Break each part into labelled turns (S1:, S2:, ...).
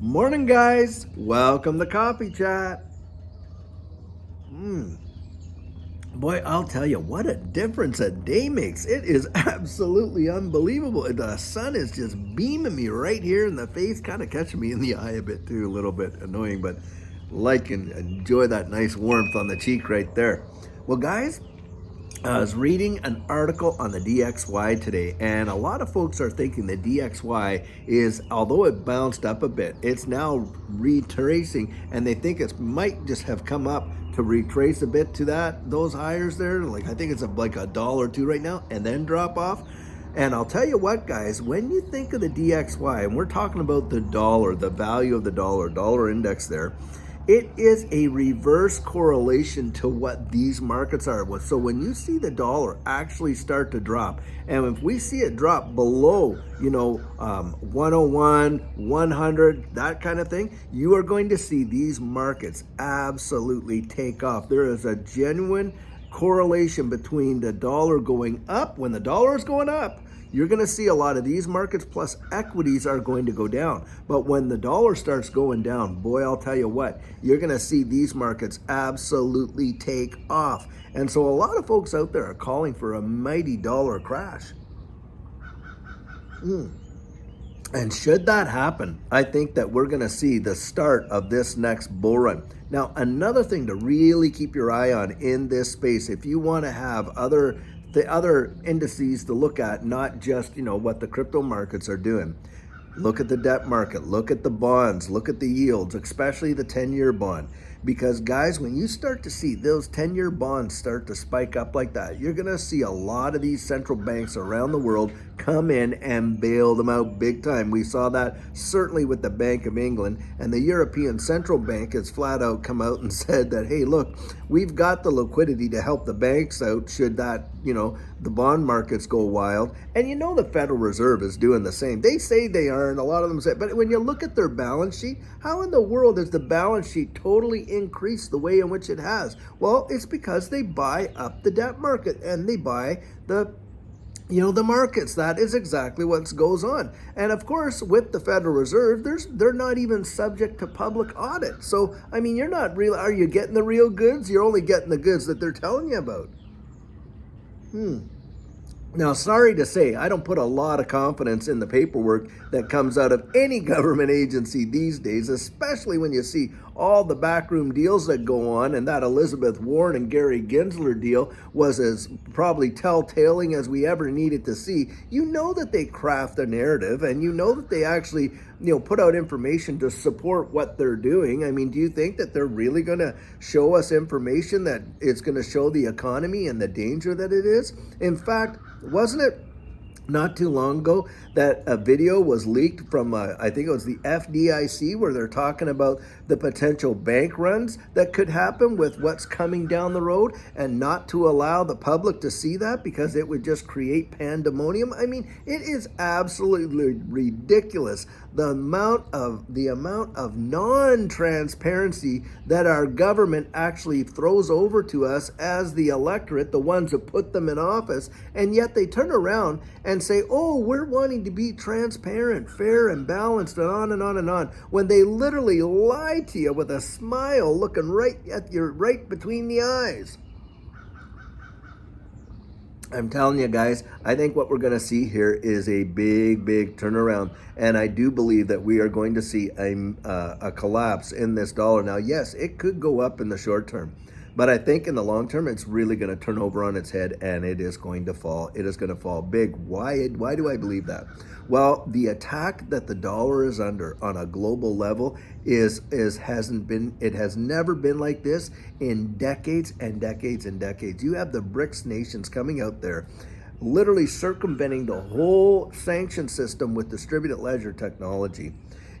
S1: Morning, guys. Welcome to Coffee Chat. Boy, I'll tell you what a difference a day makes. It is absolutely unbelievable. The sun is just beaming me right here in the face, kind of catching me in the eye a bit too, a little bit annoying, but like and enjoy that nice warmth on the cheek right there. Well, guys, I was reading an article on the DXY today, and a lot of folks are thinking the DXY is, although it bounced up a bit, it's now retracing, and they think it might just have come up to retrace a bit to those higher there. Like I think it's like a dollar or two right now, and then drop off. And I'll tell you what, guys, when you think of the DXY, and we're talking about the dollar, the value of the dollar index there, it is a reverse correlation to what these markets are. So when you see the dollar actually start to drop, and if we see it drop below, 101, 100, that kind of thing, you are going to see these markets absolutely take off. There is a genuine correlation between the dollar going up. When the dollar is going up, you're going to see a lot of these markets plus equities are going to go down. But when the dollar starts going down, boy, I'll tell you what, you're going to see these markets absolutely take off. And so a lot of folks out there are calling for a mighty dollar crash. And should that happen, I think that we're going to see the start of this next bull run. Now, another thing to really keep your eye on in this space, if you want to have the other indices to look at, not just, what the crypto markets are doing. Look at the debt market, look at the bonds, look at the yields, especially the 10-year bond. Because guys, when you start to see those 10-year bonds start to spike up like that, you're going to see a lot of these central banks around the world come in and bail them out big time. We saw that certainly with the Bank of England, and the European Central Bank has flat out come out and said that, hey, look, we've got the liquidity to help the banks out should that, the bond markets go wild. And the Federal Reserve is doing the same. They say they are, and a lot of them say, but when you look at their balance sheet, how in the world is the balance sheet totally increased the way in which it has? Well, it's because they buy up the debt market and they buy the markets. That is exactly what goes on. And of course, with the Federal Reserve, they're not even subject to public audit. So, you're not really, are you getting the real goods? You're only getting the goods that they're telling you about. Now, sorry to say, I don't put a lot of confidence in the paperwork that comes out of any government agency these days, especially when you see all the backroom deals that go on, and that Elizabeth Warren and Gary Gensler deal was as probably telltale as we ever needed to see. You know that they craft a narrative, and you know that they actually put out information to support what they're doing. Do you think that they're really going to show us information that it's going to show the economy and the danger that it is? In fact, wasn't it not too long ago that a video was leaked from, I think it was the FDIC, where they're talking about the potential bank runs that could happen with what's coming down the road, and not to allow the public to see that because it would just create pandemonium? It is absolutely ridiculous the amount of non-transparency that our government actually throws over to us as the electorate, the ones that put them in office, and yet they turn around and say, oh, we're wanting to be transparent, fair, and balanced, and on and on and on, when they literally lie to you with a smile looking right at you, right between the eyes. I'm telling you guys, I think what we're going to see here is a big turnaround. And I do believe that we are going to see a collapse in this dollar. Now, yes, it could go up in the short term, but I think in the long term, it's really going to turn over on its head, and it is going to fall. It is going to fall big. Why do I believe that? Well, the attack that the dollar is under on a global level has never been like this in decades and decades and decades. You have the BRICS nations coming out there, literally circumventing the whole sanction system with distributed ledger technology.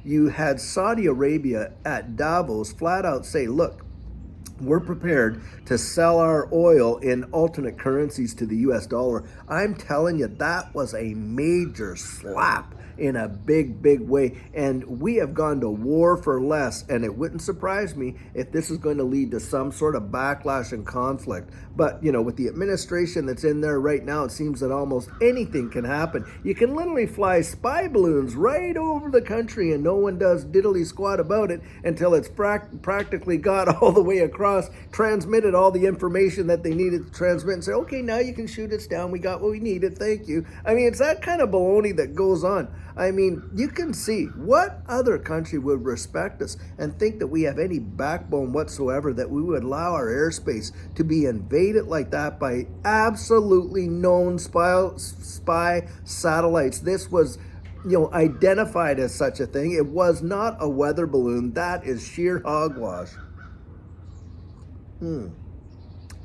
S1: You had Saudi Arabia at Davos flat out say, look, we're prepared to sell our oil in alternate currencies to the US dollar. I'm telling you, that was a major slap in a big, big way. And we have gone to war for less. And it wouldn't surprise me if this is going to lead to some sort of backlash and conflict. But, you know, with the administration that's in there right now, it seems that almost anything can happen. You can literally fly spy balloons right over the country and no one does diddly squat about it until it's practically got all the way across, transmitted all the information that they needed to transmit and say, okay, now you can shoot us down. We got what we needed. Thank you. I mean, it's that kind of baloney that goes on. I mean, you can see what other country would respect us and think that we have any backbone whatsoever, that we would allow our airspace to be invaded like that by absolutely known spy satellites. This was, you know, identified as such a thing. It was not a weather balloon. That is sheer hogwash.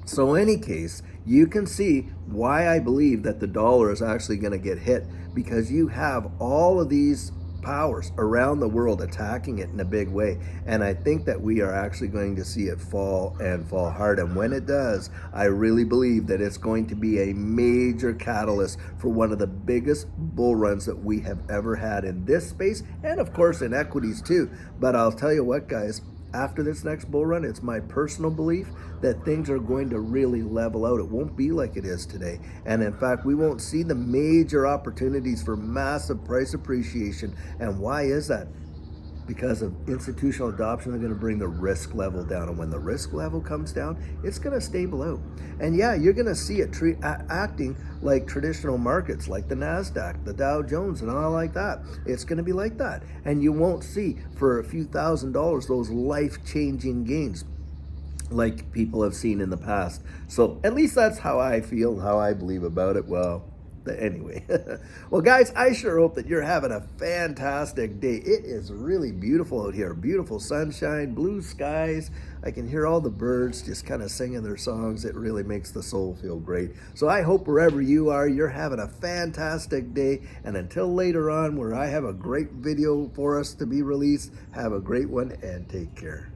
S1: So in any case, you can see why I believe that the dollar is actually going to get hit, because you have all of these powers around the world attacking it in a big way. And I think that we are actually going to see it fall and fall hard. And when it does, I really believe that it's going to be a major catalyst for one of the biggest bull runs that we have ever had in this space, and of course in equities too. But I'll tell you what, guys, after this next bull run, it's my personal belief that things are going to really level out. It won't be like it is today. And in fact, we won't see the major opportunities for massive price appreciation. And why is that? Because of institutional adoption, they're going to bring the risk level down. And when the risk level comes down, it's going to stable out. And yeah, you're going to see it acting like traditional markets, like the NASDAQ, the Dow Jones, and all like that. It's going to be like that. And you won't see for a few $1,000s those life-changing gains like people have seen in the past. So at least that's how I feel, how I believe about it. Well, anyway. Well, guys, I sure hope that you're having a fantastic day. It is really beautiful out here. Beautiful sunshine, blue skies. I can hear all the birds just kind of singing their songs. It really makes the soul feel great. So I hope wherever you are, you're having a fantastic day. And until later on, where I have a great video for us to be released, have a great one and take care.